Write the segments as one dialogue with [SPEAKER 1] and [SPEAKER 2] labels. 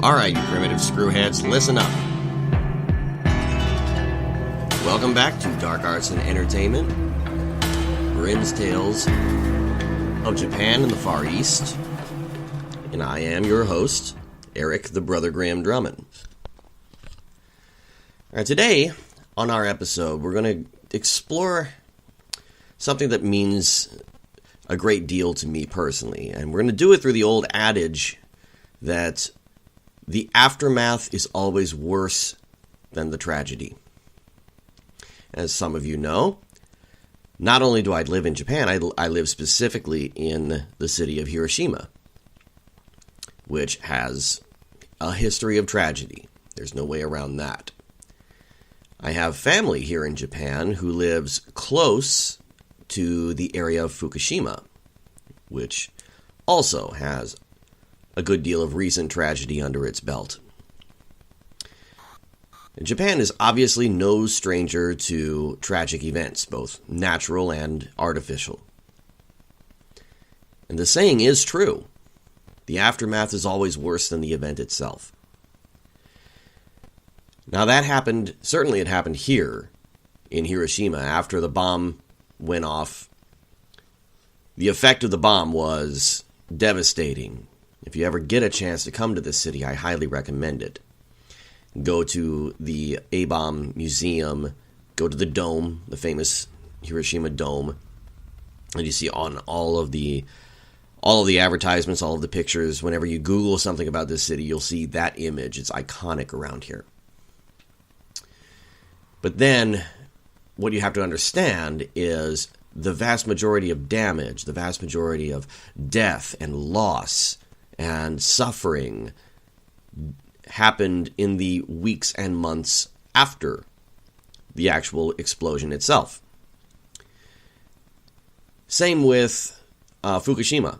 [SPEAKER 1] Alright, you primitive screwheads, listen up. Welcome back to Dark Arts and Entertainment, Grimm's Tales of Japan and the Far East. And I am your host, Eric the Brother Graham Drummond. Alright, today on our episode, we're going to explore something that means a great deal to me personally. And we're going to do it through the old adage that the aftermath is always worse than the tragedy. As some of you know, not only do I live in Japan, I live specifically in the city of Hiroshima, which has a history of tragedy. There's no way around that. I have family here in Japan who lives close to the area of Fukushima, which also has a good deal of recent tragedy under its belt. And Japan is obviously no stranger to tragic events, both natural and artificial. And the saying is true. The aftermath is always worse than the event itself. Now that happened, certainly it happened here in Hiroshima after the bomb went off. The effect of the bomb was devastating. If you ever get a chance to come to this city, I highly recommend it. Go to the A-bomb museum, go to the dome, the famous Hiroshima dome, and you see on all of the advertisements, all of the pictures, whenever you Google something about this city, you'll see that image. It's iconic around here. But then, what you have to understand is the vast majority of damage, the vast majority of death and loss and suffering happened in the weeks and months after the actual explosion itself. Same with Fukushima.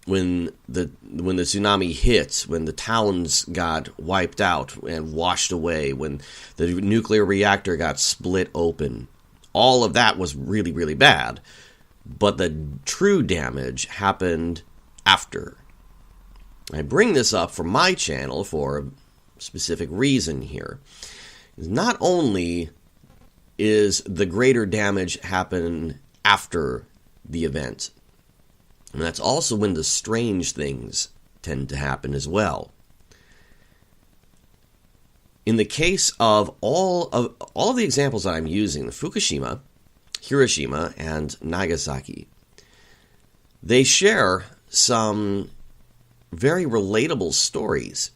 [SPEAKER 1] When the tsunami hit, when the towns got wiped out and washed away, when the nuclear reactor got split open, all of that was really, really bad. But the true damage happened after. I bring this up for my channel for a specific reason here. Not only is the greater damage happen after the event, and that's also when the strange things tend to happen as well. In the case of all of the examples that I'm using, the Fukushima, Hiroshima, and Nagasaki, they share some very relatable stories.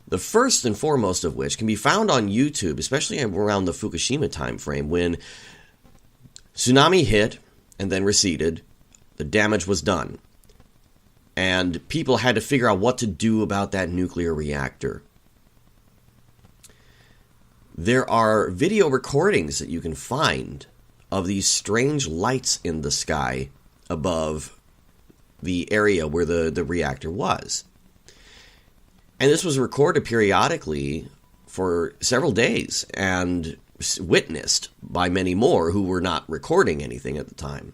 [SPEAKER 1] The first and foremost of which can be found on YouTube, especially around the Fukushima time frame, when tsunami hit and then receded, the damage was done, and people had to figure out what to do about that nuclear reactor. There are video recordings that you can find of these strange lights in the sky above the area where the reactor was. And this was recorded periodically for several days and witnessed by many more who were not recording anything at the time.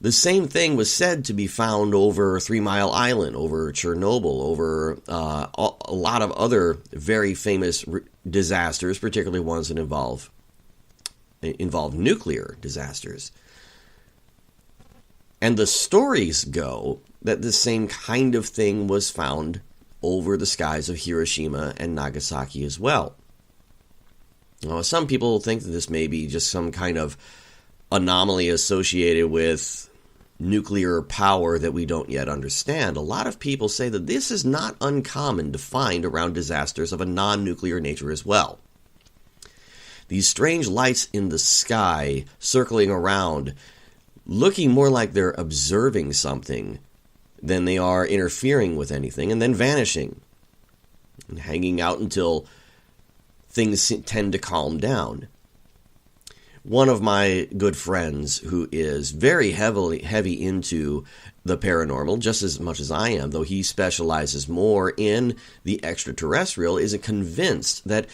[SPEAKER 1] The same thing was said to be found over 3 Mile Island, over Chernobyl, over a lot of other very famous disasters, particularly ones that involve nuclear disasters. And the stories go that the same kind of thing was found over the skies of Hiroshima and Nagasaki as well. Now, some people think that this may be just some kind of anomaly associated with nuclear power that we don't yet understand. A lot of people say that this is not uncommon to find around disasters of a non-nuclear nature as well. These strange lights in the sky circling around, looking more like they're observing something than they are interfering with anything, and then vanishing and hanging out until things tend to calm down. One of my good friends who is very heavy into the paranormal, just as much as I am, though he specializes more in the extraterrestrial, is convinced that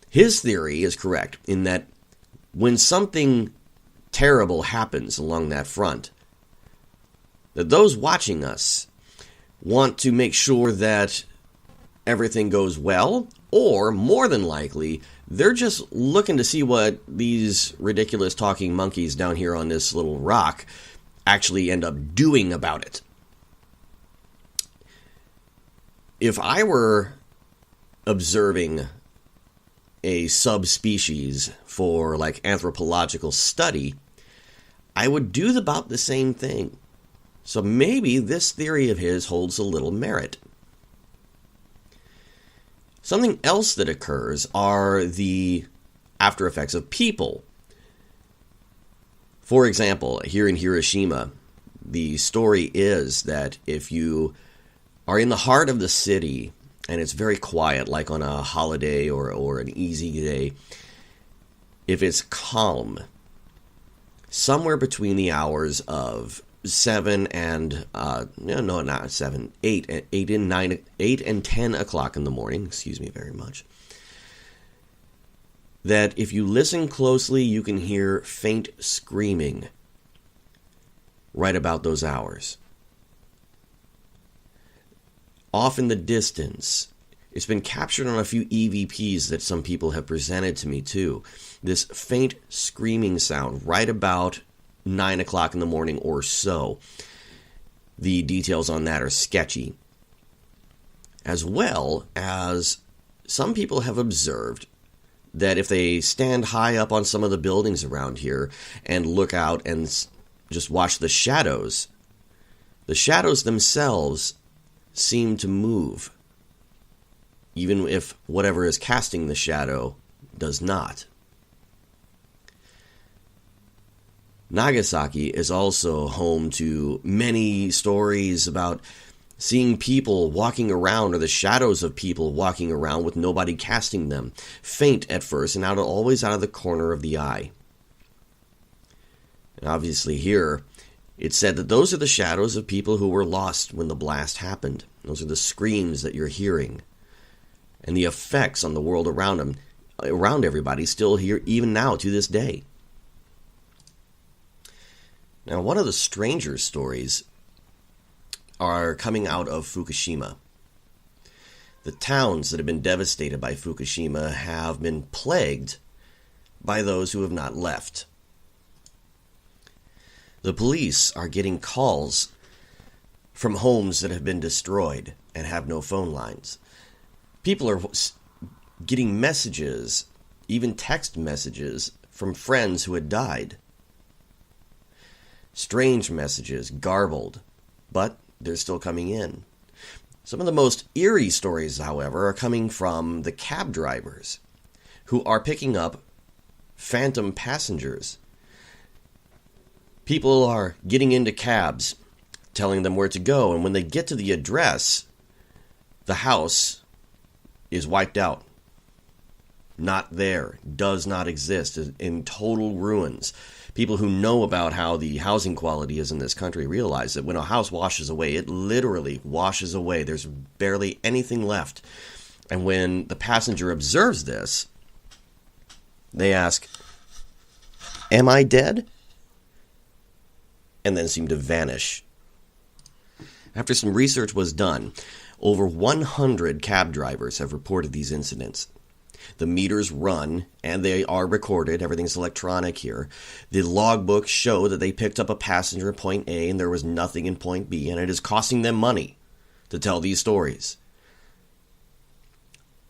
[SPEAKER 1] his theory is correct in that when something terrible happens along that front, that those watching us want to make sure that everything goes well, or more than likely, they're just looking to see what these ridiculous talking monkeys down here on this little rock actually end up doing about it. If I were observing a subspecies for like anthropological study, I would do about the same thing. So maybe this theory of his holds a little merit. Something else that occurs are the after effects of people. For example, here in Hiroshima, the story is that if you are in the heart of the city and it's very quiet, like on a holiday or an easy day, if it's calm, somewhere between the hours of 7 and 8 and 10 o'clock in the morning, excuse me very much, that if you listen closely, you can hear faint screaming right about those hours. Off in the distance, it's been captured on a few EVPs that some people have presented to me too. This faint screaming sound right about 9 o'clock in the morning or so. The details on that are sketchy. As well as some people have observed that if they stand high up on some of the buildings around here and look out and just watch the shadows themselves seem to move, even if whatever is casting the shadow does not. Nagasaki is also home to many stories about seeing people walking around, or the shadows of people walking around with nobody casting them, faint at first and always out of the corner of the eye. And obviously here, it's said that those are the shadows of people who were lost when the blast happened. Those are the screams that you're hearing. And the effects on the world around them, around everybody, still here even now to this day. Now, one of the stranger stories are coming out of Fukushima. The towns that have been devastated by Fukushima have been plagued by those who have not left. The police are getting calls from homes that have been destroyed and have no phone lines. People are getting messages, even text messages, from friends who had died. Strange messages, garbled, but they're still coming in. Some of the most eerie stories, however, are coming from the cab drivers who are picking up phantom passengers. People are getting into cabs, telling them where to go, and when they get to the address, the house is wiped out. Not there, does not exist, is in total ruins. People who know about how the housing quality is in this country realize that when a house washes away, it literally washes away. There's barely anything left. And when the passenger observes this, they ask, "Am I dead?" And then seem to vanish. After some research was done, over 100 cab drivers have reported these incidents. The meters run, and they are recorded. Everything's electronic here. The logbooks show that they picked up a passenger at point A and there was nothing in point B, and it is costing them money to tell these stories.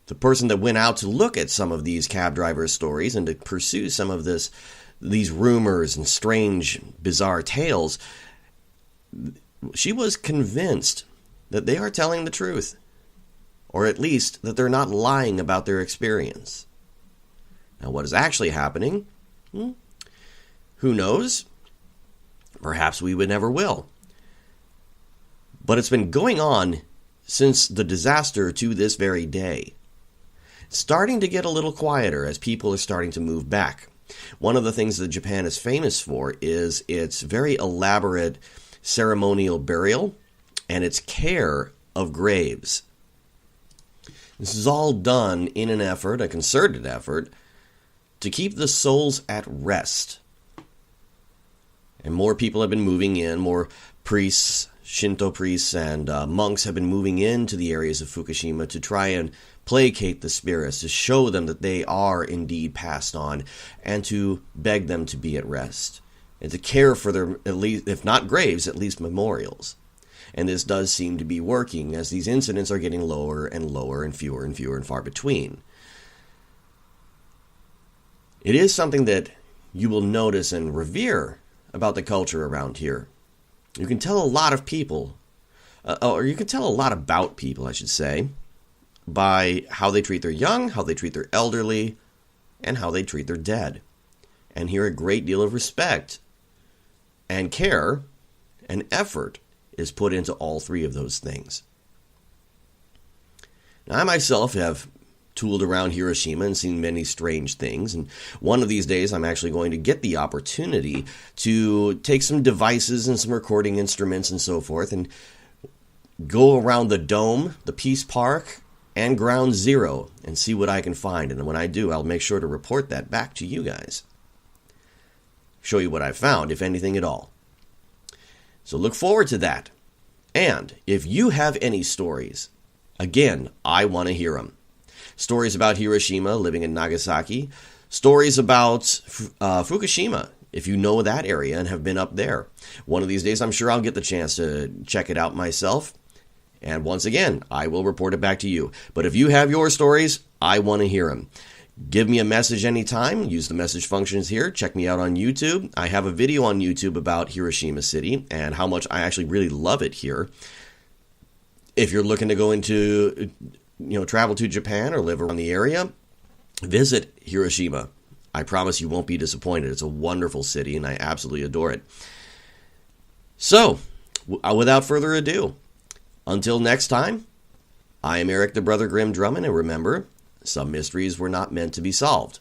[SPEAKER 1] The person that went out to look at some of these cab drivers' stories and to pursue some of these rumors and strange, bizarre tales, she was convinced that they are telling the truth. Or at least that they're not lying about their experience. Now, what is actually happening? Who knows? Perhaps we would never will. But it's been going on since the disaster to this very day. It's starting to get a little quieter as people are starting to move back. One of the things that Japan is famous for is its very elaborate ceremonial burial and its care of graves. This is all done in an effort, a concerted effort, to keep the souls at rest. And more people have been moving in, more priests Shinto priests and monks have been moving into the areas of Fukushima to try and placate the spirits, to show them that they are indeed passed on, and to beg them to be at rest, and to care for their, at least, if not graves, at least memorials. And this does seem to be working, as these incidents are getting lower and lower and fewer and far between. It is something that you will notice and revere about the culture around here. You can tell a lot of people, or you can tell a lot about people, I should say, by how they treat their young, how they treat their elderly, and how they treat their dead. And here a great deal of respect and care and effort is put into all three of those things. Now, I myself have tooled around Hiroshima and seen many strange things, and one of these days I'm actually going to get the opportunity to take some devices and some recording instruments and so forth and go around the dome, the Peace Park, and Ground Zero and see what I can find. And when I do, I'll make sure to report that back to you guys. Show you what I found, if anything at all. So look forward to that. And if you have any stories, again, I want to hear them. Stories about Hiroshima, living in Nagasaki. Stories about Fukushima, if you know that area and have been up there. One of these days, I'm sure I'll get the chance to check it out myself. And once again, I will report it back to you. But if you have your stories, I want to hear them. Give me a message anytime. Use the message functions here. Check me out on YouTube. I have a video on YouTube about Hiroshima City and how much I actually really love it here. If you're looking to go into, travel to Japan or live around the area, visit Hiroshima. I promise you won't be disappointed. It's a wonderful city, and I absolutely adore it. So, without further ado, until next time, I am Eric the Brother Grimm Drummond, and remember, some mysteries were not meant to be solved.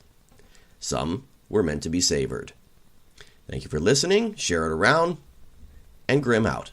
[SPEAKER 1] Some were meant to be savored. Thank you for listening, share it around, and Grimm out.